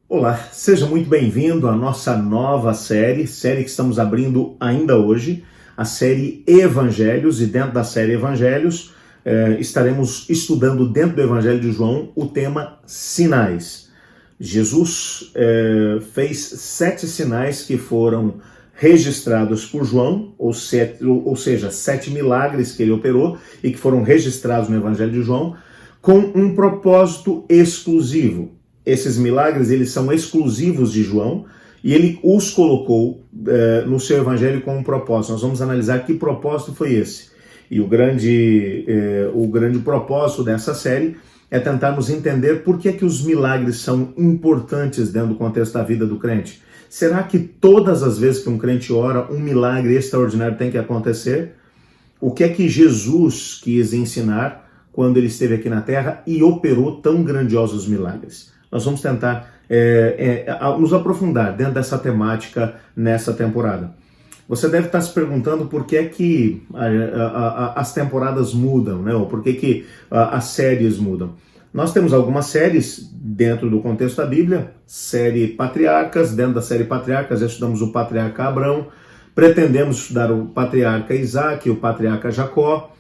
Olá, seja muito bem-vindo à nossa nova série que estamos abrindo ainda hoje, a série Evangelhos, e dentro da série Evangelhos estaremos estudando dentro do Evangelho de João o tema sinais. Jesus fez 7 sinais que foram registrados por João, ou seja, 7 milagres que ele operou e que foram registrados no Evangelho de João, com um propósito exclusivo. Esses milagres, eles são exclusivos de João e ele os colocou no seu evangelho com um propósito. Nós vamos analisar que propósito foi esse. E o grande propósito dessa série é tentarmos entender por que os milagres são importantes dentro do contexto da vida do crente. Será que todas as vezes que um crente ora, um milagre extraordinário tem que acontecer? O que é que Jesus quis ensinar quando ele esteve aqui na Terra e operou tão grandiosos milagres? Nós vamos tentar nos aprofundar dentro dessa temática nessa temporada. Você deve estar se perguntando por que é que as temporadas mudam, né? Ou por que as séries mudam. Nós temos algumas séries dentro do contexto da Bíblia, série Patriarcas. Dentro da série Patriarcas já estudamos o patriarca Abrão, pretendemos estudar o patriarca Isaac e o patriarca Jacó.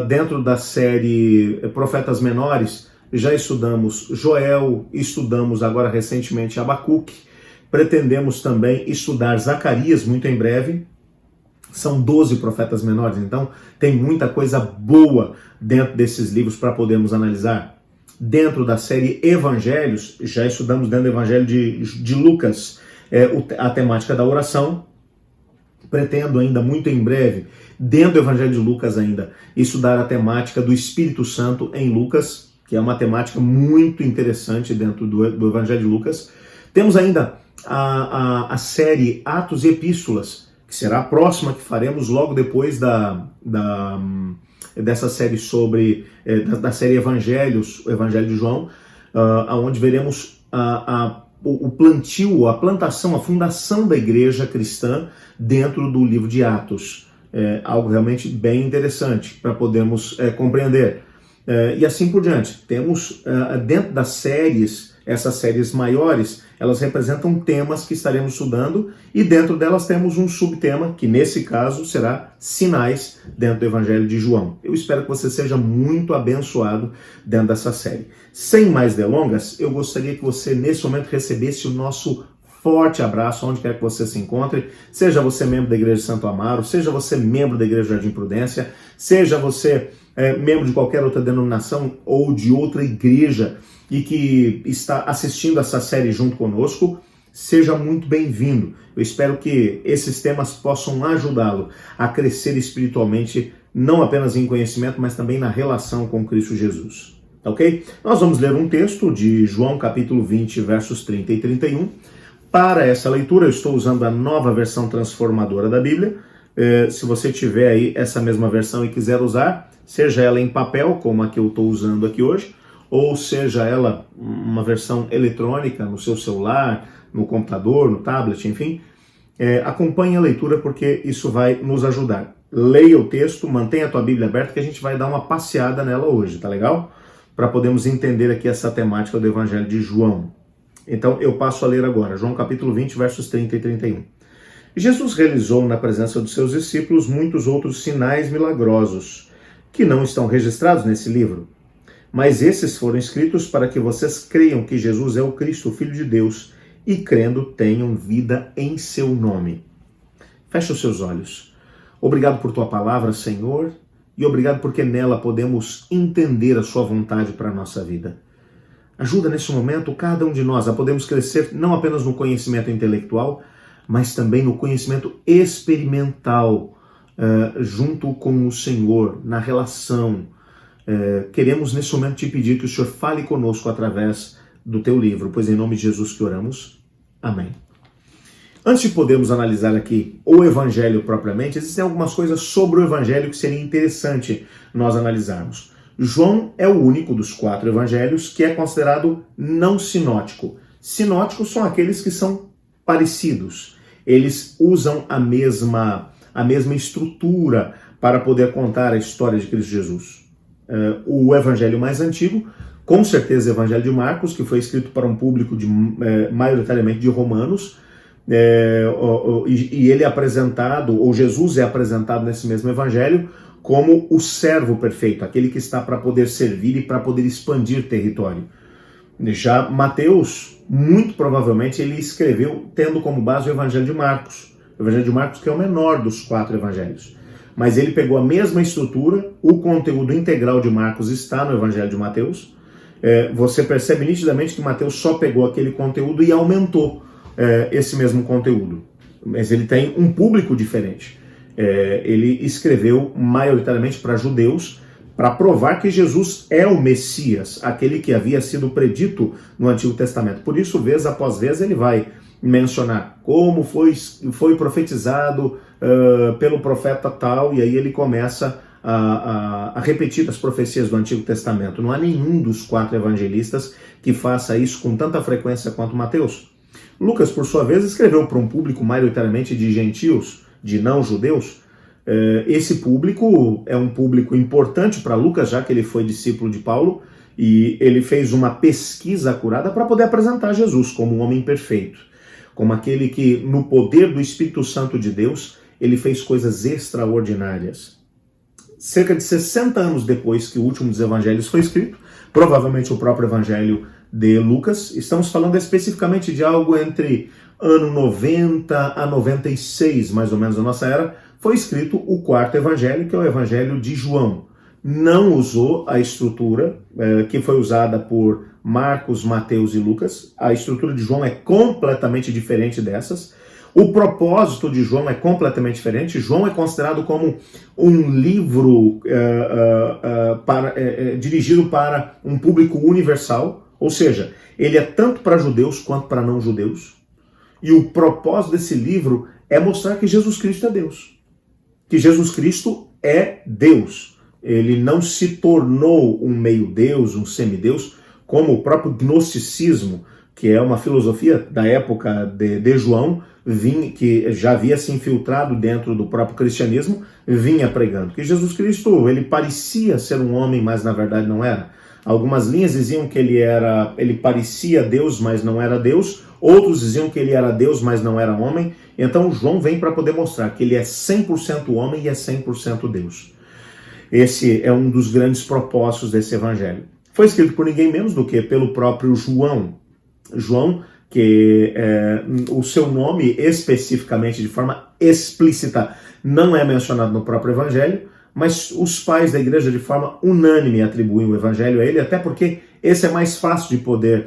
Dentro da série Profetas Menores, já estudamos Joel, estudamos agora recentemente Abacuque, pretendemos também estudar Zacarias muito em breve. São 12 profetas menores, então tem muita coisa boa dentro desses livros para podermos analisar. Dentro da série Evangelhos, já estudamos dentro do Evangelho de Lucas a temática da oração. Pretendo ainda muito em breve, dentro do Evangelho de Lucas ainda, estudar a temática do Espírito Santo em Lucas, que é uma temática muito interessante dentro do Evangelho de Lucas. Temos ainda a série Atos e Epístolas, que será a próxima que faremos logo depois dessa série da série Evangelhos, o Evangelho de João, onde veremos o plantio, a plantação, a fundação da igreja cristã dentro do livro de Atos. Algo realmente bem interessante para podermos compreender. E assim por diante. Temos dentro das séries, essas séries maiores, elas representam temas que estaremos estudando e dentro delas temos um subtema que nesse caso será sinais dentro do Evangelho de João. Eu espero que você seja muito abençoado dentro dessa série. Sem mais delongas, eu gostaria que você nesse momento recebesse o nosso forte abraço, onde quer que você se encontre, seja você membro da Igreja de Santo Amaro, seja você membro da Igreja Jardim Prudência, seja você membro de qualquer outra denominação ou de outra igreja e que está assistindo essa série junto conosco, seja muito bem-vindo. Eu espero que esses temas possam ajudá-lo a crescer espiritualmente, não apenas em conhecimento, mas também na relação com Cristo Jesus. Ok? Nós vamos ler um texto de João capítulo 20, versos 30 e 31. Para essa leitura, eu estou usando a nova versão transformadora da Bíblia. Se você tiver aí essa mesma versão e quiser usar, seja ela em papel, como a que eu estou usando aqui hoje, ou seja ela uma versão eletrônica no seu celular, no computador, no tablet, enfim, acompanhe a leitura porque isso vai nos ajudar. Leia o texto, mantenha a tua Bíblia aberta que a gente vai dar uma passeada nela hoje, tá legal? Para podermos entender aqui essa temática do Evangelho de João. Então eu passo a ler agora, João capítulo 20, versos 30 e 31. Jesus realizou na presença dos seus discípulos muitos outros sinais milagrosos, que não estão registrados nesse livro. Mas esses foram escritos para que vocês creiam que Jesus é o Cristo, o Filho de Deus, e crendo tenham vida em seu nome. Feche os seus olhos. Obrigado por tua palavra, Senhor, e obrigado porque nela podemos entender a sua vontade para a nossa vida. Ajuda nesse momento cada um de nós a podermos crescer não apenas no conhecimento intelectual, mas também no conhecimento experimental, junto com o Senhor, na relação. Queremos nesse momento te pedir que o Senhor fale conosco através do teu livro, pois em nome de Jesus que oramos. Amém. Antes de podermos analisar aqui o Evangelho propriamente, existem algumas coisas sobre o Evangelho que seria interessante nós analisarmos. João é o único dos 4 evangelhos que é considerado não sinótico. Sinóticos são aqueles que são parecidos. Eles usam a mesma estrutura para poder contar a história de Cristo Jesus. O evangelho mais antigo Com certeza, o Evangelho de Marcos, que foi escrito para um público maioritariamente de romanos, e ele é apresentado, ou Jesus é apresentado nesse mesmo Evangelho, como o servo perfeito, aquele que está para poder servir e para poder expandir território. Já Mateus, muito provavelmente, ele escreveu tendo como base o Evangelho de Marcos. O Evangelho de Marcos, que é o menor dos 4 evangelhos. Mas ele pegou a mesma estrutura, o conteúdo integral de Marcos está no Evangelho de Mateus. Você percebe nitidamente que Mateus só pegou aquele conteúdo e aumentou esse mesmo conteúdo. Mas ele tem um público diferente. Ele escreveu maioritariamente para judeus, para provar que Jesus é o Messias, aquele que havia sido predito no Antigo Testamento. Por isso, vez após vez, ele vai mencionar como foi profetizado pelo profeta tal, e aí ele começa a repetir as profecias do Antigo Testamento. Não há nenhum dos 4 evangelistas que faça isso com tanta frequência quanto Mateus. Lucas, por sua vez, escreveu para um público maioritariamente de gentios, de não-judeus. Esse público é um público importante para Lucas, já que ele foi discípulo de Paulo, e ele fez uma pesquisa acurada para poder apresentar Jesus como um homem perfeito, como aquele que, no poder do Espírito Santo de Deus, ele fez coisas extraordinárias. Cerca de 60 anos depois que o último dos evangelhos foi escrito, provavelmente o próprio evangelho de Lucas, estamos falando especificamente de algo entre ano 90 a 96, mais ou menos, da nossa era, foi escrito o 4º evangelho, que é o evangelho de João. Não usou a estrutura que foi usada por Marcos, Mateus e Lucas. A estrutura de João é completamente diferente dessas. O propósito de João é completamente diferente. João é considerado como um livro dirigido para um público universal, ou seja, ele é tanto para judeus quanto para não judeus. E o propósito desse livro é mostrar que Jesus Cristo é Deus. Que Jesus Cristo é Deus. Ele não se tornou um meio-deus, um semideus, como o próprio gnosticismo, que é uma filosofia da época de João, que já havia se infiltrado dentro do próprio cristianismo, vinha pregando. Que Jesus Cristo, ele parecia ser um homem, mas na verdade não era. Algumas linhas diziam que ele parecia Deus, mas não era Deus. Outros diziam que ele era Deus, mas não era homem. Então João vem para poder mostrar que ele é 100% homem e é 100% Deus. Esse é um dos grandes propósitos desse evangelho. Foi escrito por ninguém menos do que pelo próprio João. João, que o seu nome especificamente, de forma explícita, não é mencionado no próprio evangelho, mas os pais da igreja de forma unânime atribuem o evangelho a ele, até porque esse é mais fácil de poder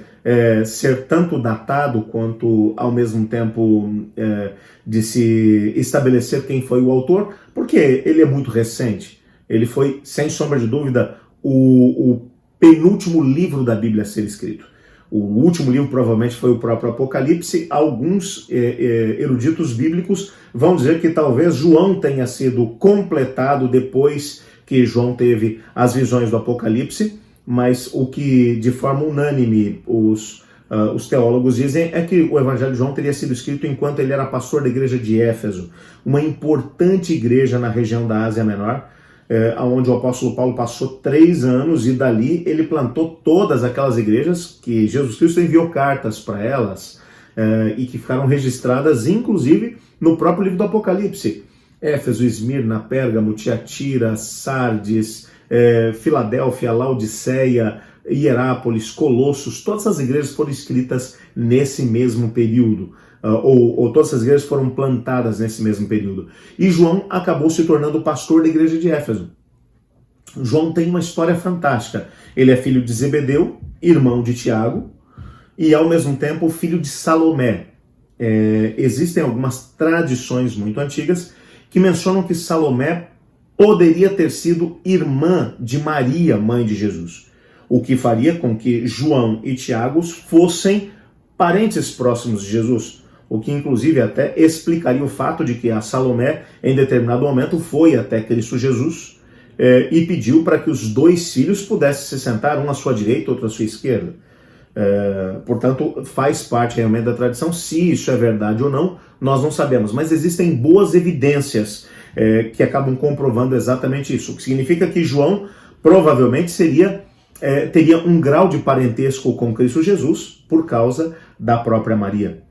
ser tanto datado quanto ao mesmo tempo de se estabelecer quem foi o autor, porque ele é muito recente. Ele foi, sem sombra de dúvida, o penúltimo livro da Bíblia a ser escrito. O último livro provavelmente foi o próprio Apocalipse. Alguns eruditos bíblicos vão dizer que talvez João tenha sido completado depois que João teve as visões do Apocalipse, mas o que de forma unânime os teólogos dizem é que o Evangelho de João teria sido escrito enquanto ele era pastor da igreja de Éfeso, uma importante igreja na região da Ásia Menor, onde o apóstolo Paulo passou 3 anos, e dali ele plantou todas aquelas igrejas que Jesus Cristo enviou cartas para elas, e que ficaram registradas inclusive no próprio livro do Apocalipse. Éfeso, Esmirna, Pérgamo, Tiatira, Sardes, Filadélfia, Laodiceia, Hierápolis, Colossos, todas as igrejas foram escritas nesse mesmo período. Ou todas as igrejas foram plantadas nesse mesmo período. E João acabou se tornando pastor da igreja de Éfeso. João tem uma história fantástica. Ele é filho de Zebedeu, irmão de Tiago, e ao mesmo tempo filho de Salomé. Existem algumas tradições muito antigas que mencionam que Salomé poderia ter sido irmã de Maria, mãe de Jesus, o que faria com que João e Tiago fossem parentes próximos de Jesus, o que inclusive até explicaria o fato de que a Salomé, em determinado momento, foi até Cristo Jesus e pediu para que os 2 filhos pudessem se sentar, um à sua direita, outro à sua esquerda. Portanto, faz parte realmente da tradição. Se isso é verdade ou não, nós não sabemos, mas existem boas evidências que acabam comprovando exatamente isso, o que significa que João provavelmente seria teria um grau de parentesco com Cristo Jesus por causa da própria Maria.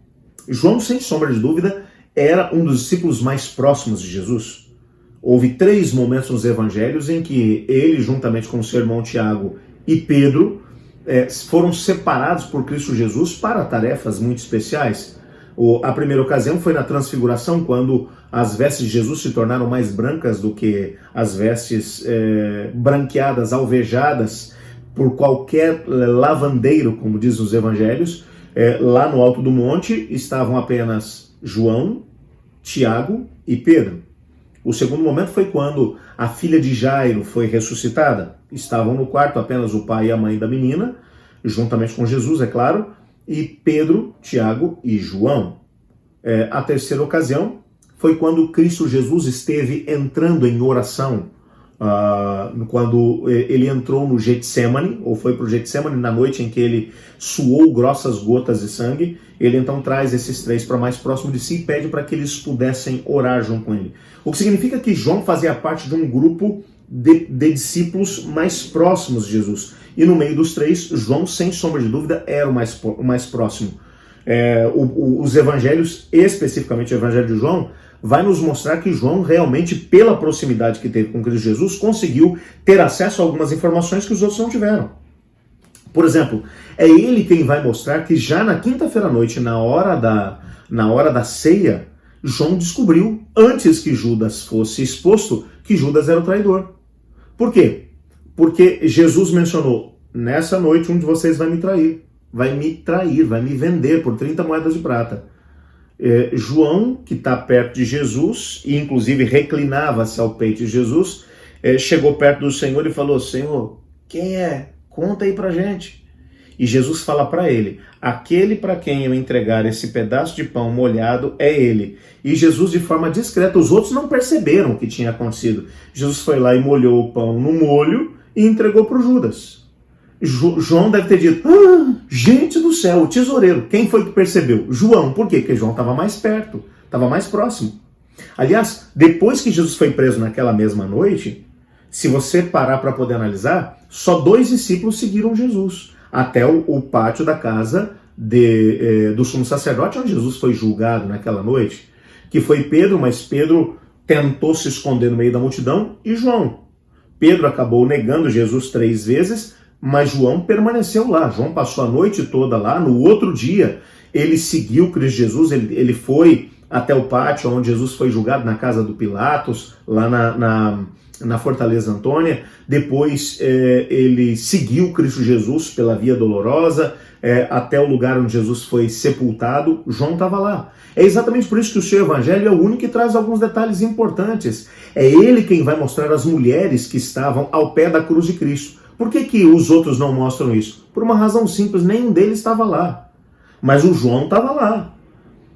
João, sem sombra de dúvida, era um dos discípulos mais próximos de Jesus. Houve 3 momentos nos evangelhos em que ele, juntamente com o seu irmão Tiago e Pedro, foram separados por Cristo Jesus para tarefas muito especiais. A primeira ocasião foi na transfiguração, quando as vestes de Jesus se tornaram mais brancas do que as vestes branqueadas, alvejadas por qualquer lavandeiro, como diz os evangelhos. Lá no alto do monte estavam apenas João, Tiago e Pedro. O segundo momento foi quando a filha de Jairo foi ressuscitada. Estavam no quarto apenas o pai e a mãe da menina, juntamente com Jesus, é claro, e Pedro, Tiago e João. A terceira ocasião foi quando Cristo Jesus esteve entrando em oração, quando ele entrou no Getsemane, ou foi para o Getsemane na noite em que ele suou grossas gotas de sangue. Ele então traz esses 3 para mais próximo de si e pede para que eles pudessem orar junto com ele. O que significa que João fazia parte de um grupo de discípulos mais próximos de Jesus. E no meio dos 3, João, sem sombra de dúvida, era o mais próximo. Os evangelhos, especificamente o evangelho de João, vai nos mostrar que João realmente, pela proximidade que teve com Cristo Jesus, conseguiu ter acesso a algumas informações que os outros não tiveram. Por exemplo, é ele quem vai mostrar que já na quinta-feira à noite, na hora da ceia, João descobriu, antes que Judas fosse exposto, que Judas era o traidor. Por quê? Porque Jesus mencionou: nessa noite um de vocês vai me trair, vai me vender por 30 moedas de prata. João, que está perto de Jesus, e inclusive reclinava-se ao peito de Jesus, chegou perto do Senhor e falou: Senhor, quem é? Conta aí pra gente. E Jesus fala para ele: aquele para quem eu entregar esse pedaço de pão molhado é ele. E Jesus, de forma discreta, os outros não perceberam o que tinha acontecido. Jesus foi lá e molhou o pão no molho e entregou para o Judas. João deve ter dito: gente do céu, o tesoureiro. Quem foi que percebeu? João. Por quê? Porque João estava mais perto, estava mais próximo. Aliás, depois que Jesus foi preso naquela mesma noite, se você parar para poder analisar, só 2 discípulos seguiram Jesus até o pátio da casa do sumo sacerdote, onde Jesus foi julgado naquela noite, que foi Pedro, mas Pedro tentou se esconder no meio da multidão, e João. Pedro acabou negando Jesus 3 vezes, mas João permaneceu lá. João passou a noite toda lá. No outro dia, ele seguiu Cristo Jesus, ele foi até o pátio onde Jesus foi julgado, na casa do Pilatos, lá na Fortaleza Antônia. Depois ele seguiu Cristo Jesus pela Via Dolorosa, até o lugar onde Jesus foi sepultado. João estava lá. É exatamente por isso que o seu evangelho é o único que traz alguns detalhes importantes. É ele quem vai mostrar as mulheres que estavam ao pé da cruz de Cristo. Por que os outros não mostram isso? Por uma razão simples: nenhum deles estava lá. Mas o João estava lá.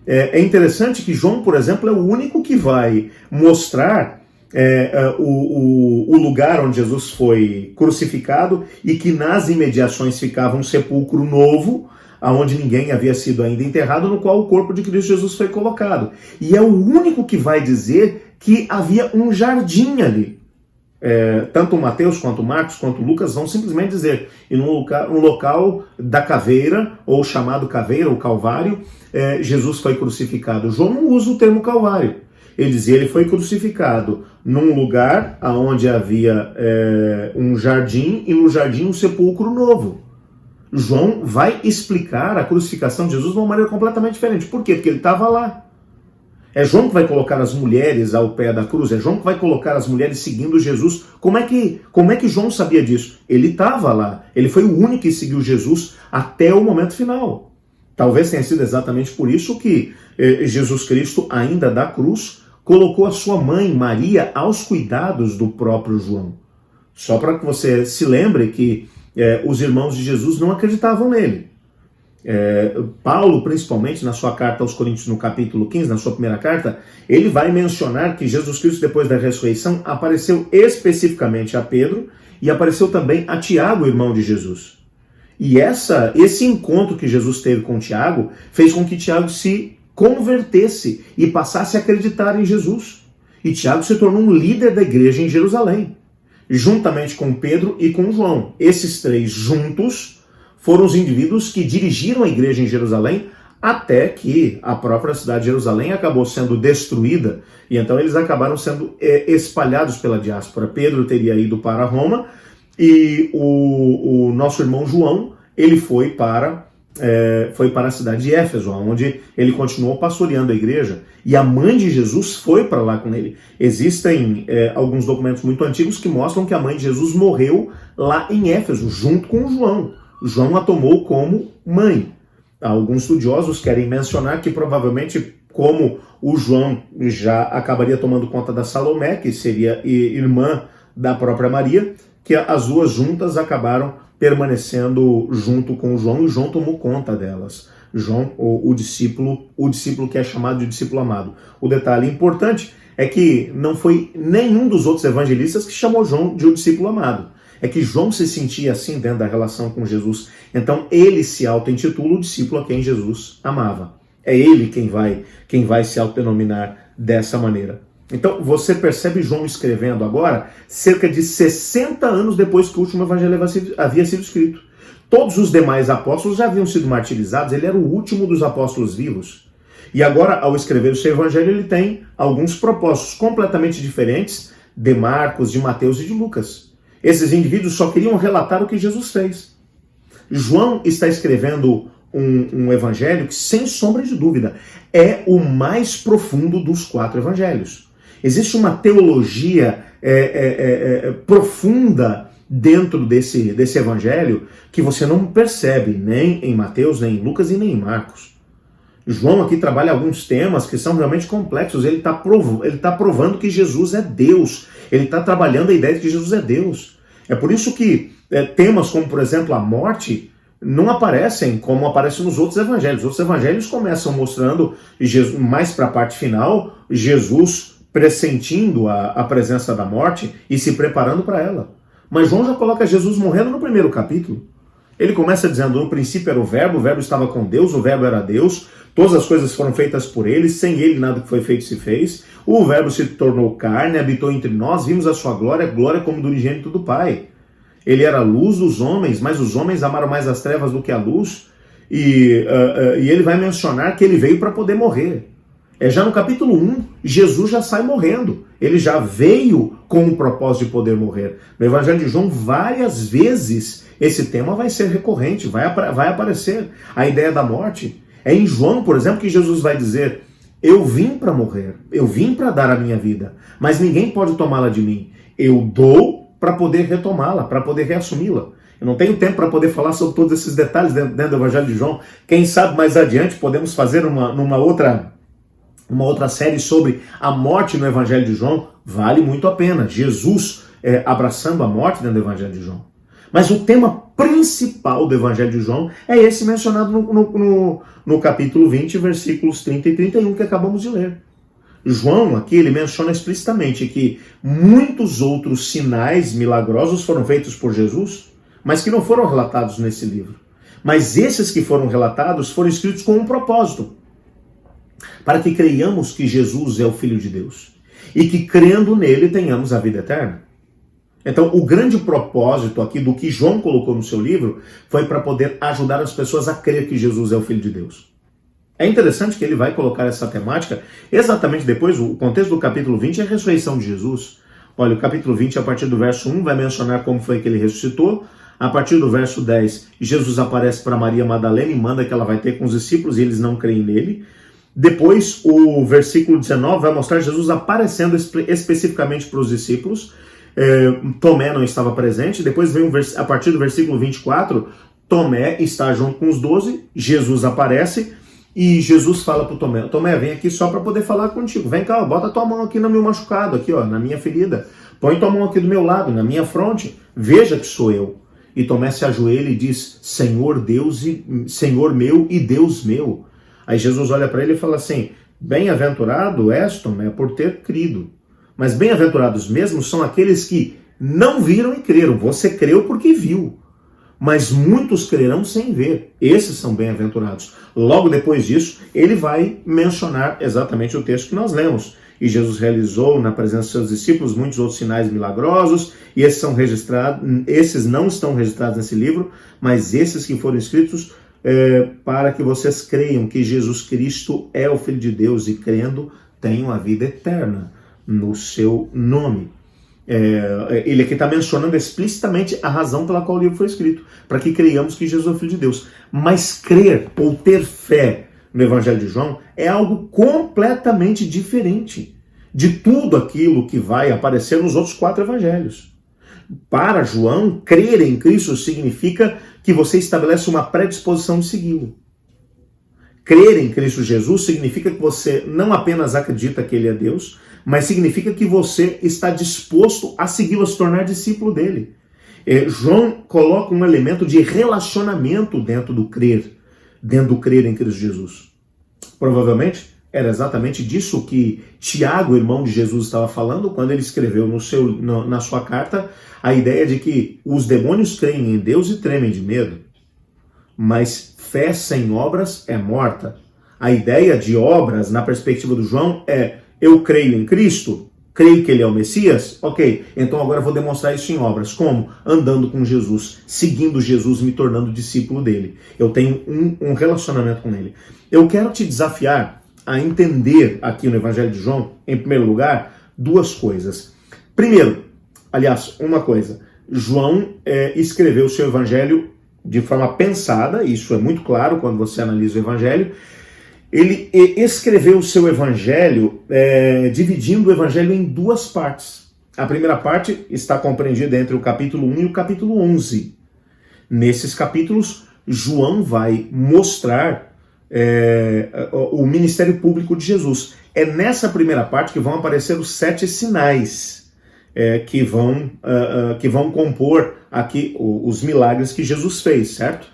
É interessante que João, por exemplo, é o único que vai mostrar o lugar onde Jesus foi crucificado e que nas imediações ficava um sepulcro novo, onde ninguém havia sido ainda enterrado, no qual o corpo de Cristo Jesus foi colocado. E é o único que vai dizer que havia um jardim ali. Tanto Mateus, quanto Marcos, quanto Lucas vão simplesmente dizer: em um local da caveira, ou chamado caveira, ou Calvário, Jesus foi crucificado. João não usa o termo Calvário. Ele dizia: ele foi crucificado num lugar onde havia um jardim, e no jardim um sepulcro novo. João vai explicar a crucificação de Jesus de uma maneira completamente diferente. Por quê? Porque ele estava lá. É João que vai colocar as mulheres ao pé da cruz, é João que vai colocar as mulheres seguindo Jesus. Como é que João sabia disso? Ele estava lá, ele foi o único que seguiu Jesus até o momento final. Talvez tenha sido exatamente por isso que Jesus Cristo, ainda da cruz, colocou a sua mãe, Maria, aos cuidados do próprio João. Só para que você se lembre que os irmãos de Jesus não acreditavam nele. Paulo, principalmente na sua carta aos Coríntios, no capítulo 15, na sua primeira carta, ele vai mencionar que Jesus Cristo, depois da ressurreição, apareceu especificamente a Pedro e apareceu também a Tiago, irmão de Jesus. E esse encontro que Jesus teve com Tiago fez com que Tiago se convertesse e passasse a acreditar em Jesus. E Tiago se tornou um líder da igreja em Jerusalém. juntamente com Pedro e com João. Esses três juntos foram os indivíduos que dirigiram a igreja em Jerusalém até que a própria cidade de Jerusalém acabou sendo destruída, e então eles acabaram sendo espalhados pela diáspora. Pedro teria ido para Roma, e o nosso irmão João, ele foi para a cidade de Éfeso, onde ele continuou pastoreando a igreja, e a mãe de Jesus foi para lá com ele. Existem alguns documentos muito antigos que mostram que a mãe de Jesus morreu lá em Éfeso, junto com João. João a tomou como mãe. Alguns estudiosos querem mencionar que provavelmente, como o João já acabaria tomando conta da Salomé, que seria irmã da própria Maria, que as duas juntas acabaram permanecendo junto com o João, e João tomou conta delas. João, o discípulo que é chamado de discípulo amado. O detalhe importante é que não foi nenhum dos outros evangelistas que chamou João de o discípulo amado. É que João se sentia assim dentro da relação com Jesus. Então ele se auto-intitula o discípulo a quem Jesus amava. É ele quem vai se autodenominar dessa maneira. Então você percebe João escrevendo agora, cerca de 60 anos depois que o último evangelho havia sido escrito. Todos os demais apóstolos já haviam sido martirizados, ele era o último dos apóstolos vivos. E agora, ao escrever o seu evangelho, ele tem alguns propósitos completamente diferentes de Marcos, de Mateus e de Lucas. Esses indivíduos só queriam relatar o que Jesus fez. João está escrevendo um evangelho que, sem sombra de dúvida, é o mais profundo dos 4 evangelhos. Existe uma teologia profunda dentro desse evangelho que você não percebe nem em Mateus, nem em Lucas e nem em Marcos. João aqui trabalha alguns temas que são realmente complexos. Ele está provando que Jesus é Deus. Ele está trabalhando a ideia de que Jesus é Deus. É por isso que temas como, por exemplo, a morte não aparecem como aparecem nos outros evangelhos. Os outros evangelhos começam mostrando, Jesus, mais para a parte final, Jesus pressentindo a presença da morte e se preparando para ela. Mas João já coloca Jesus morrendo no primeiro capítulo. Ele começa dizendo, no princípio era o Verbo estava com Deus, o Verbo era Deus, todas as coisas foram feitas por ele, sem ele nada que foi feito se fez, o Verbo se tornou carne, habitou entre nós, vimos a sua glória, glória como do unigênito do Pai. Ele era a luz dos homens, mas os homens amaram mais as trevas do que a luz, e ele vai mencionar que ele veio para poder morrer. Já no capítulo 1, Jesus já sai morrendo. Ele já veio com o propósito de poder morrer. No Evangelho de João, várias vezes, esse tema vai ser recorrente, vai aparecer. A ideia da morte. É em João, por exemplo, que Jesus vai dizer, eu vim para morrer, eu vim para dar a minha vida, mas ninguém pode tomá-la de mim. Eu dou para poder retomá-la, para poder reassumi-la. Eu não tenho tempo para poder falar sobre todos esses detalhes dentro do Evangelho de João. Quem sabe mais adiante podemos fazer uma outra série sobre a morte no Evangelho de João. Vale muito a pena. Jesus abraçando a morte dentro do Evangelho de João. Mas o tema principal do Evangelho de João é esse mencionado no capítulo 20, versículos 30 e 31 que acabamos de ler. João aqui ele menciona explicitamente que muitos outros sinais milagrosos foram feitos por Jesus, mas que não foram relatados nesse livro. Mas esses que foram relatados foram escritos com um propósito, para que creiamos que Jesus é o Filho de Deus e que crendo nele tenhamos a vida eterna. Então o grande propósito aqui do que João colocou no seu livro foi para poder ajudar as pessoas a crer que Jesus é o Filho de Deus. É interessante que ele vai colocar essa temática exatamente depois, o contexto do capítulo 20 é a ressurreição de Jesus. Olha, o capítulo 20, a partir do verso 1, vai mencionar como foi que ele ressuscitou. A partir do verso 10, Jesus aparece para Maria Madalena e manda que ela vai ter com os discípulos e eles não creem nele. Depois, o versículo 19 vai mostrar Jesus aparecendo especificamente para os discípulos. Tomé não estava presente. Depois vem a partir do versículo 24, Tomé está junto com os 12, Jesus aparece e Jesus fala para o Tomé, Tomé, vem aqui só para poder falar contigo, vem cá, bota tua mão aqui no meu machucado, aqui ó, na minha ferida, põe tua mão aqui do meu lado, na minha fronte, veja que sou eu. E Tomé se ajoelha e diz, Senhor meu e Deus meu. Aí Jesus olha para ele e fala assim, bem-aventurado és, Tomé, por ter crido. Mas bem-aventurados mesmo são aqueles que não viram e creram. Você creu porque viu. Mas muitos crerão sem ver. Esses são bem-aventurados. Logo depois disso, ele vai mencionar exatamente o texto que nós lemos. e Jesus realizou na presença dos seus discípulos muitos outros sinais milagrosos, e esses são registrados, esses não estão registrados nesse livro, mas esses que foram escritos para que vocês creiam que Jesus Cristo é o Filho de Deus e crendo tenham a vida eterna no seu nome. Ele aqui está mencionando explicitamente a razão pela qual o livro foi escrito, para que creiamos que Jesus é o Filho de Deus. Mas crer ou ter fé no Evangelho de João é algo completamente diferente de tudo aquilo que vai aparecer nos outros 4 evangelhos. Para João, crer em Cristo significa que você estabelece uma predisposição de segui-lo. Crer em Cristo Jesus significa que você não apenas acredita que ele é Deus, mas significa que você está disposto a segui-lo, a se tornar discípulo dele. João coloca um elemento de relacionamento dentro do crer em Cristo Jesus. Provavelmente era exatamente disso que Tiago, irmão de Jesus, estava falando quando ele escreveu na sua carta a ideia de que os demônios creem em Deus e tremem de medo, mas fé sem obras é morta. A ideia de obras, na perspectiva do João, eu creio em Cristo, creio que ele é o Messias, ok, então agora eu vou demonstrar isso em obras. Como? Andando com Jesus, seguindo Jesus, me tornando discípulo dele. Eu tenho um relacionamento com ele. Eu quero te desafiar a entender aqui no Evangelho de João, em primeiro lugar, 2 coisas. Primeiro, aliás, uma coisa, João escreveu o seu Evangelho de forma pensada, isso é muito claro quando você analisa o Evangelho. Ele escreveu o seu Evangelho dividindo o Evangelho em 2 partes. A primeira parte está compreendida entre o capítulo 1 e o capítulo 11. Nesses capítulos, João vai mostrar o ministério público de Jesus. É nessa primeira parte que vão aparecer os 7 sinais que vão compor aqui os milagres que Jesus fez, certo?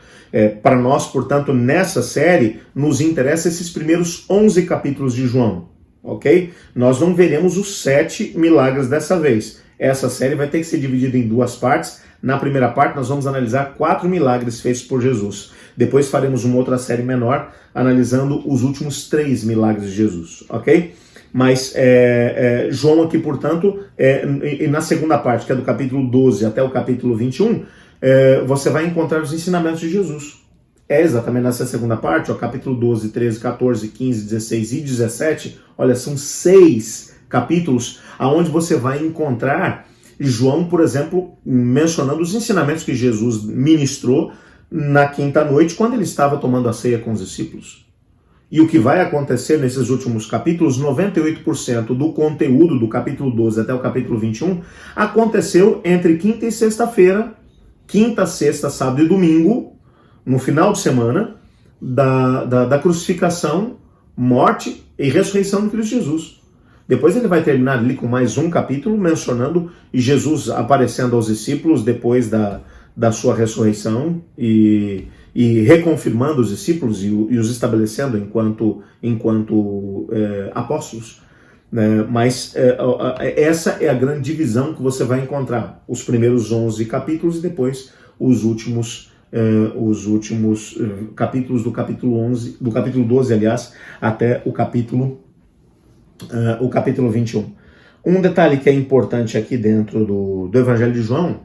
Para nós, portanto, nessa série, nos interessa esses primeiros 11 capítulos de João, ok? Nós não veremos os 7 milagres dessa vez. Essa série vai ter que ser dividida em 2 partes. Na primeira parte, nós vamos analisar 4 milagres feitos por Jesus. Depois faremos uma outra série menor, analisando os últimos 3 milagres de Jesus, ok? Mas João aqui, portanto, e na segunda parte, que é do capítulo 12 até o capítulo 21, você vai encontrar os ensinamentos de Jesus. É exatamente nessa segunda parte, capítulo 12, 13, 14, 15, 16 e 17, olha, são 6 capítulos onde você vai encontrar João, por exemplo, mencionando os ensinamentos que Jesus ministrou na quinta noite, quando ele estava tomando a ceia com os discípulos. E o que vai acontecer nesses últimos capítulos, 98% do conteúdo do capítulo 12 até o capítulo 21, aconteceu entre quinta e sexta-feira, quinta, sexta, sábado e domingo, no final de semana, da crucificação, morte e ressurreição de Cristo Jesus. Depois ele vai terminar ali com mais um capítulo mencionando Jesus aparecendo aos discípulos depois da sua ressurreição e reconfirmando os discípulos e os estabelecendo enquanto apóstolos. Mas essa é a grande divisão que você vai encontrar. Os primeiros 11 capítulos e depois os últimos capítulos do capítulo 11, do capítulo 12, aliás, até o capítulo 21. Um detalhe que é importante aqui dentro do Evangelho de João,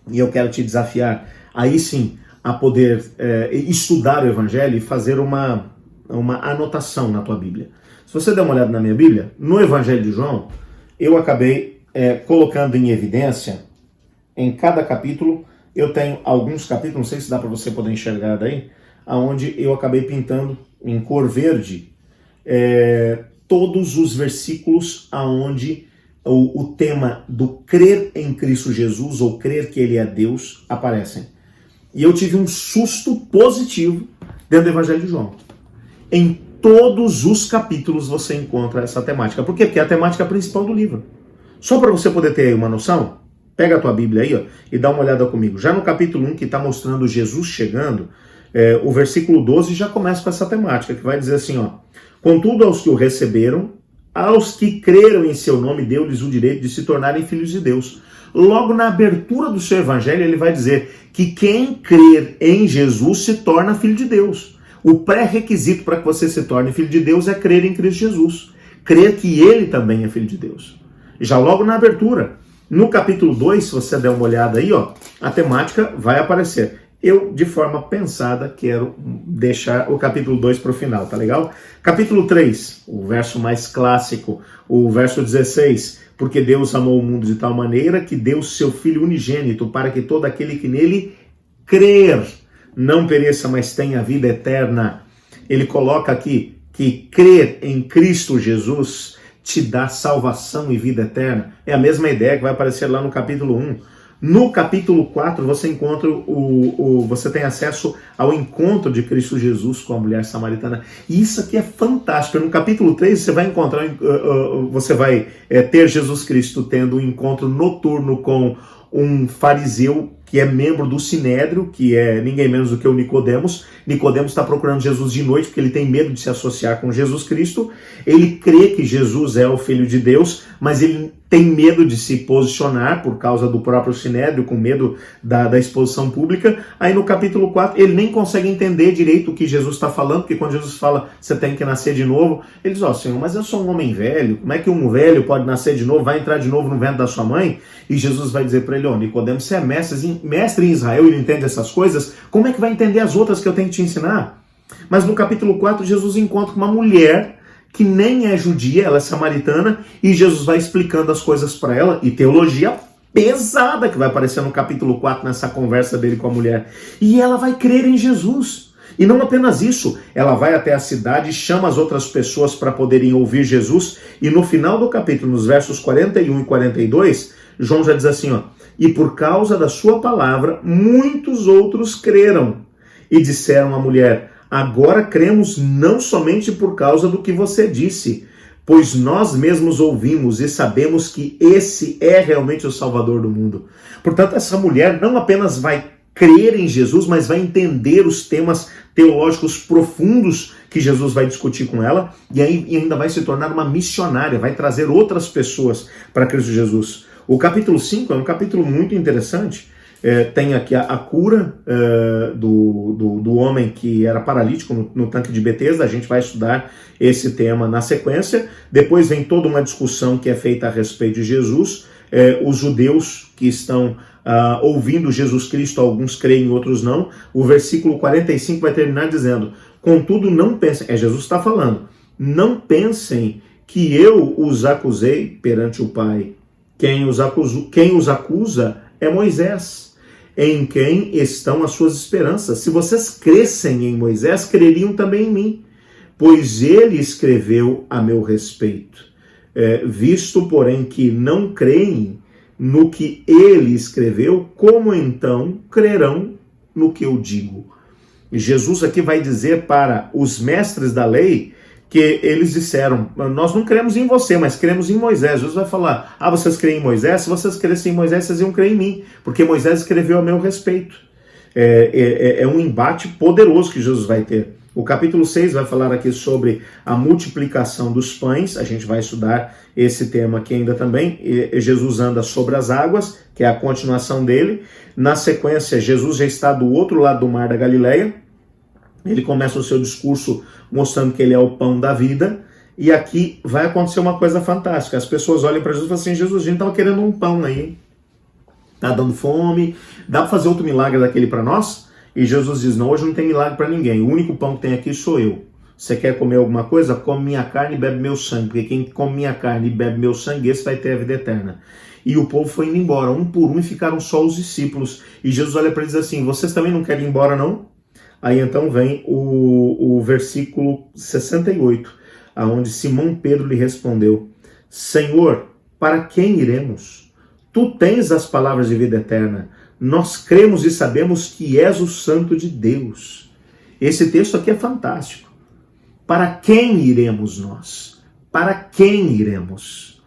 e eu quero te desafiar aí sim a poder estudar o Evangelho e fazer uma anotação na tua Bíblia. Se você der uma olhada na minha Bíblia, no Evangelho de João, eu acabei colocando em evidência, em cada capítulo, eu tenho alguns capítulos, não sei se dá para você poder enxergar daí, onde eu acabei pintando em cor verde todos os versículos onde o tema do crer em Cristo Jesus, ou crer que Ele é Deus, aparecem. E eu tive um susto positivo dentro do Evangelho de João. Em todos os capítulos você encontra essa temática. Por quê? Porque é a temática principal do livro. Só para você poder ter aí uma noção, pega a tua Bíblia aí e dá uma olhada comigo. Já no capítulo 1, que está mostrando Jesus chegando, o versículo 12 já começa com essa temática, que vai dizer assim, contudo aos que o receberam, aos que creram em seu nome, deu-lhes o direito de se tornarem filhos de Deus. Logo na abertura do seu evangelho, ele vai dizer que quem crer em Jesus se torna filho de Deus. O pré-requisito para que você se torne filho de Deus é crer em Cristo Jesus. crer que ele também é filho de Deus. Já logo na abertura, no capítulo 2, se você der uma olhada aí, ó, a temática vai aparecer. Eu, de forma pensada, quero deixar o capítulo 2 para o final, tá legal? Capítulo 3, o verso mais clássico, o verso 16. Porque Deus amou o mundo de tal maneira que deu seu Filho unigênito para que todo aquele que nele crer não pereça, mas tenha vida eterna. Ele coloca aqui que crer em Cristo Jesus te dá salvação e vida eterna. É a mesma ideia que vai aparecer lá no capítulo 1. No capítulo 4, você encontra você tem acesso ao encontro de Cristo Jesus com a mulher samaritana. E isso aqui é fantástico. No capítulo 3, você vai encontrar, você vai ter Jesus Cristo tendo um encontro noturno com um fariseu que é membro do Sinédrio, que é ninguém menos do que o Nicodemos. Nicodemos está procurando Jesus de noite porque ele tem medo de se associar com Jesus Cristo. Ele crê que Jesus é o Filho de Deus, mas ele tem medo de se posicionar por causa do próprio Sinédrio, com medo da exposição pública. Aí no capítulo 4, ele nem consegue entender direito o que Jesus está falando, porque quando Jesus fala, você tem que nascer de novo, ele diz, ó, Senhor, mas eu sou um homem velho, como é que um velho pode nascer de novo, vai entrar de novo no ventre da sua mãe? E Jesus vai dizer para ele, ó, Nicodemos, você é mestre em Israel e não entende essas coisas, como é que vai entender as outras que eu tenho que te ensinar? Mas no capítulo 4, Jesus encontra uma mulher que nem é judia, ela é samaritana, e Jesus vai explicando as coisas para ela, e teologia pesada que vai aparecer no capítulo 4, nessa conversa dele com a mulher. E ela vai crer em Jesus. E não apenas isso, ela vai até a cidade, chama as outras pessoas para poderem ouvir Jesus, e no final do capítulo, nos versos 41 e 42, João já diz assim, ó, e por causa da sua palavra, muitos outros creram, e disseram à mulher, agora cremos não somente por causa do que você disse, pois nós mesmos ouvimos e sabemos que esse é realmente o Salvador do mundo. Portanto, essa mulher não apenas vai crer em Jesus, mas vai entender os temas teológicos profundos que Jesus vai discutir com ela, e ainda vai se tornar uma missionária, vai trazer outras pessoas para Cristo Jesus. O capítulo 5 é um capítulo muito interessante. Tem aqui a cura do homem que era paralítico no tanque de Betesda. A gente vai estudar esse tema na sequência. Depois vem toda uma discussão que é feita a respeito de Jesus. Os judeus que estão ouvindo Jesus Cristo, alguns creem, outros não. O versículo 45 vai terminar dizendo, contudo não pensem, Jesus está falando, não pensem que eu os acusei perante o Pai. Quem os acusa é Moisés, em quem estão as suas esperanças. Se vocês crescem em Moisés, creriam também em mim, pois ele escreveu a meu respeito. Visto, porém, que não creem no que ele escreveu, como então crerão no que eu digo? E Jesus aqui vai dizer para os mestres da lei que eles disseram, nós não cremos em você, mas cremos em Moisés. Jesus vai falar, vocês creem em Moisés? Se vocês crescem em Moisés, vocês iam crer em mim, porque Moisés escreveu a meu respeito. É um embate poderoso que Jesus vai ter. O capítulo 6 vai falar aqui sobre a multiplicação dos pães, a gente vai estudar esse tema aqui ainda também. Jesus anda sobre as águas, que é a continuação dele. Na sequência, Jesus já está do outro lado do mar da Galileia. Ele começa o seu discurso mostrando que ele é o pão da vida. E aqui vai acontecer uma coisa fantástica. As pessoas olham para Jesus e falam assim, Jesus, a gente estava querendo um pão aí. Está dando fome. Dá para fazer outro milagre daquele para nós? E Jesus diz, não, hoje não tem milagre para ninguém. O único pão que tem aqui sou eu. Você quer comer alguma coisa? Come minha carne e bebe meu sangue. Porque quem come minha carne e bebe meu sangue, esse vai ter a vida eterna. E o povo foi indo embora, um por um, e ficaram só os discípulos. E Jesus olha para eles assim, vocês também não querem ir embora, não? Aí então vem o versículo 68, onde Simão Pedro lhe respondeu, Senhor, para quem iremos? Tu tens as palavras de vida eterna. Nós cremos e sabemos que és o Santo de Deus. Esse texto aqui é fantástico. Para quem iremos nós? Para quem iremos?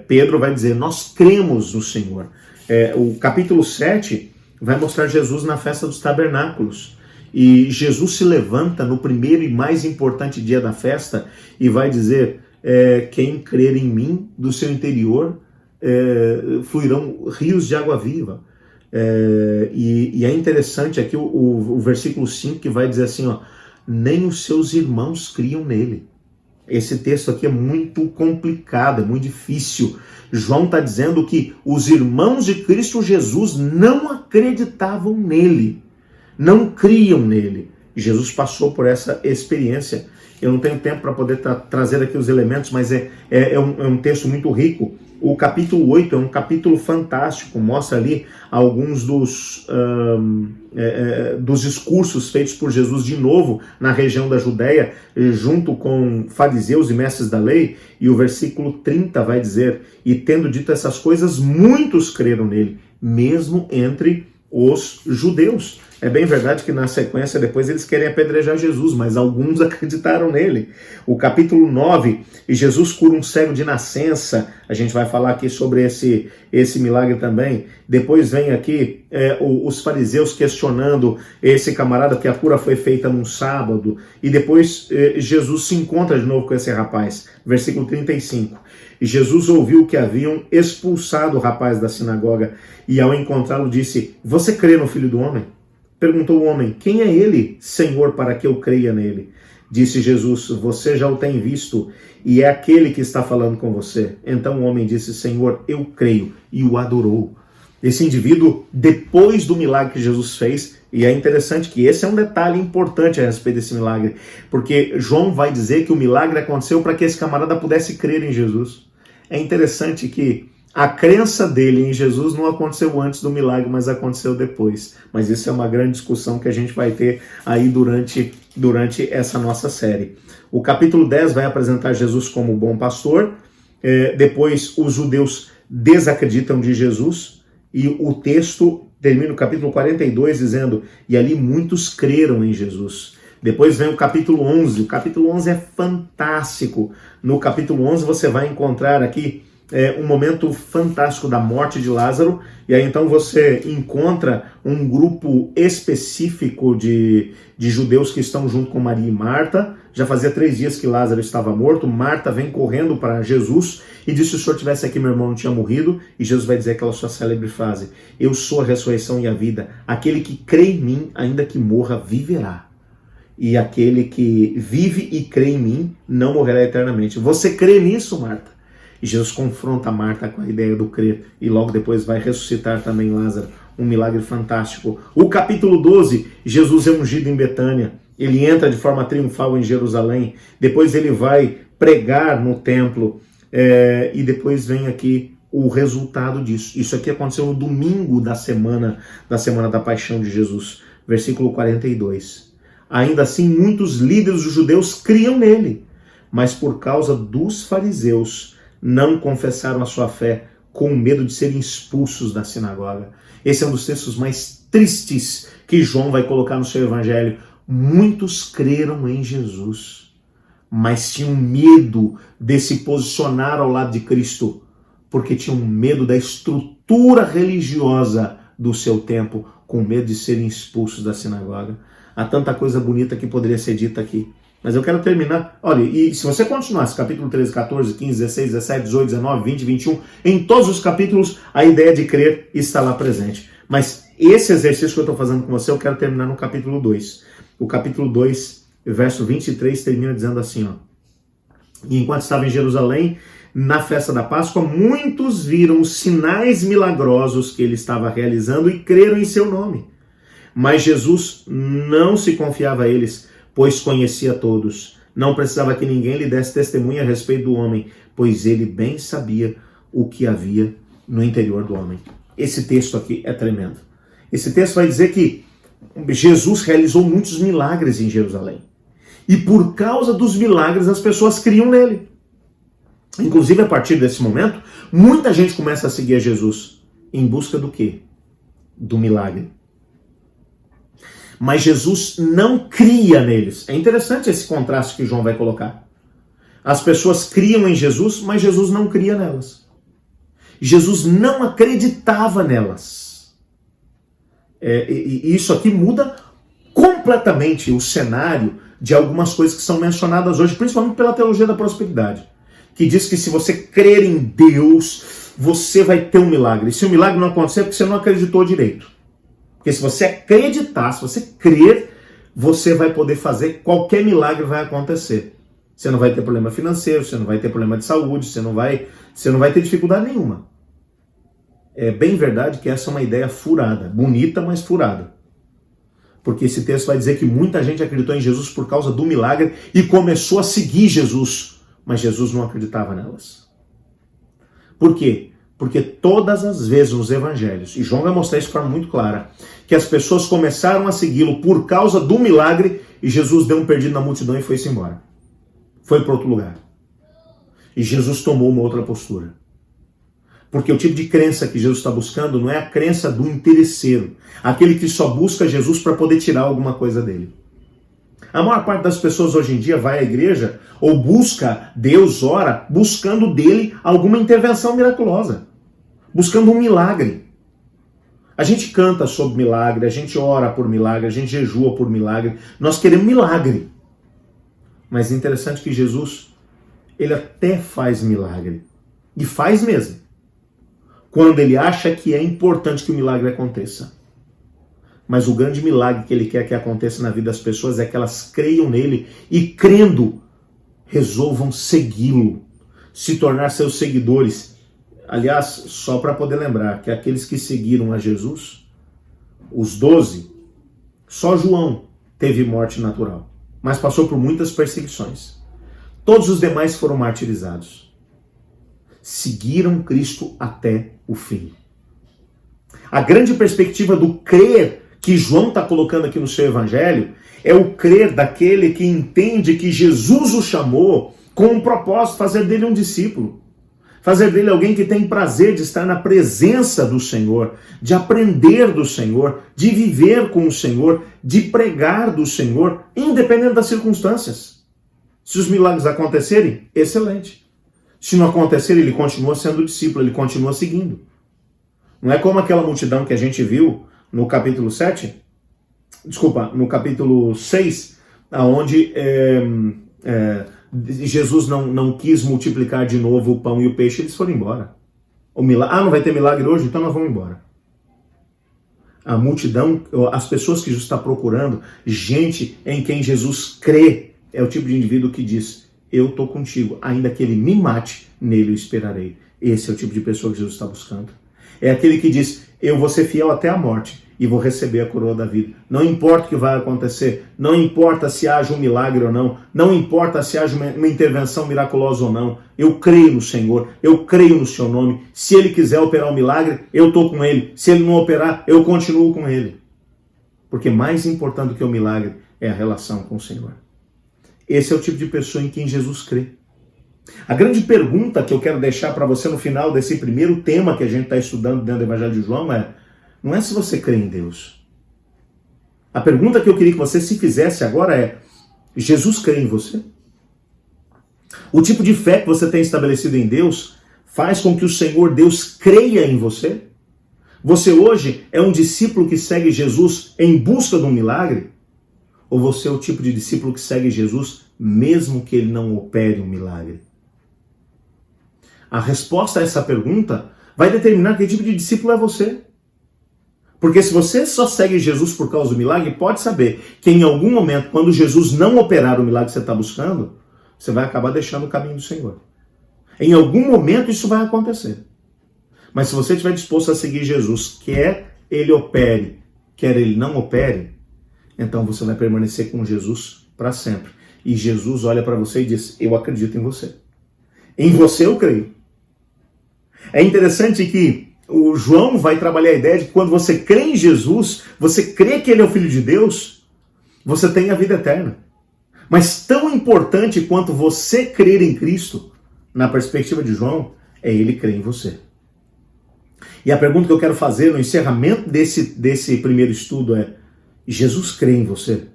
Pedro vai dizer, nós cremos no Senhor. O capítulo 7 vai mostrar Jesus na festa dos tabernáculos. E Jesus se levanta no primeiro e mais importante dia da festa e vai dizer, quem crer em mim, do seu interior fluirão rios de água viva. E é interessante aqui o versículo 5 que vai dizer assim, ó, nem os seus irmãos criam nele. Esse texto aqui é muito complicado, é muito difícil. João está dizendo que os irmãos de Cristo Jesus não acreditavam nele, não criam nele. Jesus passou por essa experiência. Eu não tenho tempo para poder trazer aqui os elementos, mas é um texto muito rico. O capítulo 8 é um capítulo fantástico, mostra ali alguns dos discursos feitos por Jesus de novo na região da Judéia, junto com fariseus e mestres da lei, e o versículo 30 vai dizer: e tendo dito essas coisas, muitos creram nele, mesmo entre os judeus. É bem verdade que na sequência depois eles querem apedrejar Jesus, mas alguns acreditaram nele. O capítulo 9, Jesus cura um cego de nascença. A gente vai falar aqui sobre esse milagre também. Depois vem aqui os fariseus questionando esse camarada, porque a cura foi feita num sábado. E depois Jesus se encontra de novo com esse rapaz. Versículo 35. E Jesus ouviu que haviam expulsado o rapaz da sinagoga, e ao encontrá-lo disse: você crê no Filho do Homem? Perguntou o homem: quem é ele, Senhor, para que eu creia nele? Disse Jesus: você já o tem visto, e é aquele que está falando com você. Então o homem disse: Senhor, eu creio, e o adorou. Esse indivíduo, depois do milagre que Jesus fez, e é interessante que esse é um detalhe importante a respeito desse milagre, porque João vai dizer que o milagre aconteceu para que esse camarada pudesse crer em Jesus. É interessante que a crença dele em Jesus não aconteceu antes do milagre, mas aconteceu depois. Mas isso é uma grande discussão que a gente vai ter aí durante essa nossa série. O capítulo 10 vai apresentar Jesus como bom pastor. Depois os judeus desacreditam de Jesus. E o texto termina no capítulo 42 dizendo: e ali muitos creram em Jesus. Depois vem o capítulo 11. O capítulo 11 é fantástico. No capítulo 11 você vai encontrar aqui um momento fantástico da morte de Lázaro, e aí então você encontra um grupo específico de judeus que estão junto com Maria e Marta. Já fazia 3 dias que Lázaro estava morto. Marta vem correndo para Jesus e diz: se o senhor estivesse aqui, meu irmão não tinha morrido. E Jesus vai dizer aquela sua célebre frase: eu sou a ressurreição e a vida, aquele que crê em mim, ainda que morra, viverá. E aquele que vive e crê em mim não morrerá eternamente. Você crê nisso, Marta? E Jesus confronta Marta com a ideia do crer, e logo depois vai ressuscitar também Lázaro, um milagre fantástico. O capítulo 12, Jesus é ungido em Betânia, ele entra de forma triunfal em Jerusalém, depois ele vai pregar no templo, e depois vem aqui o resultado disso. Isso aqui aconteceu no domingo da semana da paixão de Jesus, versículo 42. Ainda assim, muitos líderes dos judeus criam nele, mas por causa dos fariseus, não confessaram a sua fé com medo de serem expulsos da sinagoga. Esse é um dos textos mais tristes que João vai colocar no seu evangelho. Muitos creram em Jesus, mas tinham medo de se posicionar ao lado de Cristo, porque tinham medo da estrutura religiosa do seu tempo, com medo de serem expulsos da sinagoga. Há tanta coisa bonita que poderia ser dita aqui. Mas eu quero terminar. Olha, e se você continuasse capítulo 13, 14, 15, 16, 17, 18, 19, 20, 21, em todos os capítulos a ideia de crer está lá presente. Mas esse exercício que eu estou fazendo com você, eu quero terminar no capítulo 2. O capítulo 2, verso 23, termina dizendo assim, ó: e enquanto estava em Jerusalém, na festa da Páscoa, muitos viram os sinais milagrosos que ele estava realizando e creram em seu nome. Mas Jesus não se confiava a eles, pois conhecia todos. Não precisava que ninguém lhe desse testemunha a respeito do homem, pois ele bem sabia o que havia no interior do homem. Esse texto aqui é tremendo. Esse texto vai dizer que Jesus realizou muitos milagres em Jerusalém. E por causa dos milagres, as pessoas criam nele. Inclusive, a partir desse momento, muita gente começa a seguir a Jesus. Em busca do quê? Do milagre. Mas Jesus não cria neles. É interessante esse contraste que João vai colocar. As pessoas criam em Jesus, mas Jesus não cria nelas. Jesus não acreditava nelas. E isso aqui muda completamente o cenário de algumas coisas que são mencionadas hoje, principalmente pela teologia da prosperidade, que diz que se você crer em Deus, você vai ter um milagre. E se o milagre não acontecer, é porque você não acreditou direito. Porque se você acreditar, se você crer, você vai poder fazer, qualquer milagre vai acontecer. Você não vai ter problema financeiro, você não vai ter problema de saúde, você não vai ter dificuldade nenhuma. É bem verdade que essa é uma ideia furada, bonita, mas furada. Porque esse texto vai dizer que muita gente acreditou em Jesus por causa do milagre e começou a seguir Jesus, mas Jesus não acreditava nelas. Por quê? Porque todas as vezes nos evangelhos, e João vai mostrar isso de forma muito clara, que as pessoas começaram a segui-lo por causa do milagre e Jesus deu um perdido na multidão e foi-se embora. Foi para outro lugar. E Jesus tomou uma outra postura. Porque o tipo de crença que Jesus está buscando não é a crença do interesseiro, aquele que só busca Jesus para poder tirar alguma coisa dele. A maior parte das pessoas hoje em dia vai à igreja ou busca Deus, ora, buscando dele alguma intervenção miraculosa, buscando um milagre. A gente canta sobre milagre, a gente ora por milagre, a gente jejua por milagre, nós queremos milagre. Mas é interessante que Jesus, ele até faz milagre, e faz mesmo, quando ele acha que é importante que o milagre aconteça. Mas o grande milagre que ele quer que aconteça na vida das pessoas é que elas creiam nele e, crendo, resolvam segui-lo, se tornar seus seguidores. Aliás, só para poder lembrar que aqueles que seguiram a Jesus, os 12, só João teve morte natural, mas passou por muitas perseguições. Todos os demais foram martirizados. Seguiram Cristo até o fim. A grande perspectiva do crer que João está colocando aqui no seu evangelho é o crer daquele que entende que Jesus o chamou com um propósito, fazer dele um discípulo. Fazer dele alguém que tem prazer de estar na presença do Senhor, de aprender do Senhor, de viver com o Senhor, de pregar do Senhor, independente das circunstâncias. Se os milagres acontecerem, excelente. Se não acontecer, ele continua sendo discípulo, ele continua seguindo. Não é como aquela multidão que a gente viu no capítulo 7, no capítulo 6, onde Jesus não quis multiplicar de novo o pão e o peixe, eles foram embora. Não vai ter milagre hoje, então nós vamos embora. A multidão, as pessoas que Jesus está procurando, gente em quem Jesus crê, é o tipo de indivíduo que diz: eu estou contigo, ainda que ele me mate, nele eu esperarei. Esse é o tipo de pessoa que Jesus está buscando. É aquele que diz: eu vou ser fiel até a morte e vou receber a coroa da vida. Não importa o que vai acontecer, não importa se haja um milagre ou não, não importa se haja uma intervenção miraculosa ou não, eu creio no Senhor, eu creio no seu nome. Se ele quiser operar um milagre, eu estou com ele. Se ele não operar, eu continuo com ele. Porque mais importante do que o milagre é a relação com o Senhor. Esse é o tipo de pessoa em quem Jesus crê. A grande pergunta que eu quero deixar para você no final desse primeiro tema que a gente está estudando dentro do Evangelho de João não é se você crê em Deus. A pergunta que eu queria que você se fizesse agora é: Jesus crê em você? O tipo de fé que você tem estabelecido em Deus faz com que o Senhor Deus creia em você? Você hoje é um discípulo que segue Jesus em busca de um milagre? Ou você é o tipo de discípulo que segue Jesus mesmo que ele não opere um milagre? A resposta a essa pergunta vai determinar que tipo de discípulo é você. Porque se você só segue Jesus por causa do milagre, pode saber que em algum momento, quando Jesus não operar o milagre que você está buscando, você vai acabar deixando o caminho do Senhor. Em algum momento isso vai acontecer. Mas se você estiver disposto a seguir Jesus, quer ele opere, quer ele não opere, então você vai permanecer com Jesus para sempre. E Jesus olha para você e diz: eu acredito em você. Em você eu creio. É interessante que o João vai trabalhar a ideia de que quando você crê em Jesus, você crê que ele é o Filho de Deus, você tem a vida eterna. Mas tão importante quanto você crer em Cristo, na perspectiva de João, é ele crer em você. E a pergunta que eu quero fazer no encerramento desse primeiro estudo é: Jesus crê em você?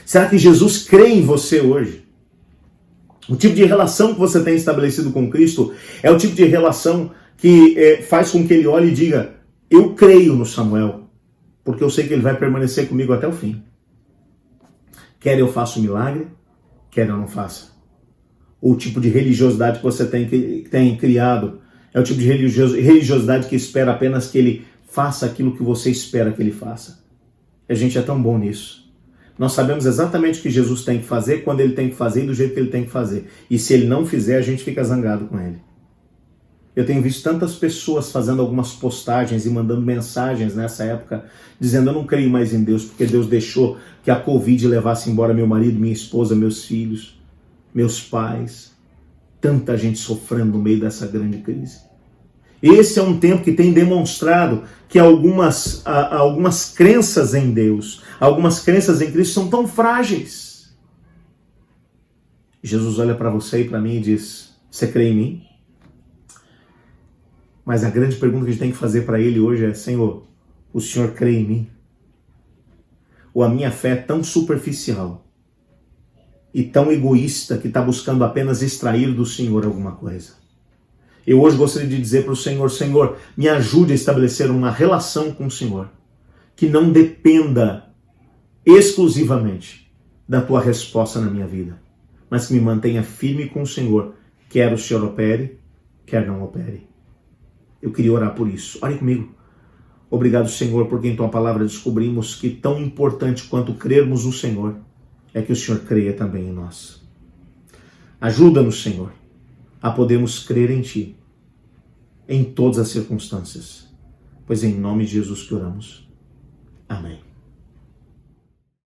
Será que Jesus crê em você hoje? O tipo de relação que você tem estabelecido com Cristo é o tipo de relação que faz com que ele olhe e diga: eu creio no Samuel, porque eu sei que ele vai permanecer comigo até o fim. Quer eu faça um milagre, quer eu não faça. O tipo de religiosidade que você tem criado é o tipo de religiosidade que espera apenas que ele faça aquilo que você espera que ele faça. A gente é tão bom nisso. Nós sabemos exatamente o que Jesus tem que fazer, quando ele tem que fazer e do jeito que ele tem que fazer. E se ele não fizer, a gente fica zangado com ele. Eu tenho visto tantas pessoas fazendo algumas postagens e mandando mensagens nessa época, dizendo: eu não creio mais em Deus, porque Deus deixou que a Covid levasse embora meu marido, minha esposa, meus filhos, meus pais. Tanta gente sofrendo no meio dessa grande crise. Esse é um tempo que tem demonstrado que algumas crenças em Deus, algumas crenças em Cristo são tão frágeis. Jesus olha para você e para mim e diz: você crê em mim? Mas a grande pergunta que a gente tem que fazer para ele hoje é: Senhor, o Senhor crê em mim? Ou a minha fé é tão superficial e tão egoísta que está buscando apenas extrair do Senhor alguma coisa? Eu hoje gostaria de dizer para o Senhor: Senhor, me ajude a estabelecer uma relação com o Senhor que não dependa exclusivamente da tua resposta na minha vida, mas que me mantenha firme com o Senhor, quer o Senhor opere, quer não opere. Eu queria orar por isso. Ore comigo. Obrigado, Senhor, porque em tua palavra descobrimos que tão importante quanto crermos no Senhor é que o Senhor creia também em nós. Ajuda-nos, Senhor, a podermos crer em Ti, em todas as circunstâncias, pois é em nome de Jesus que oramos. Amém.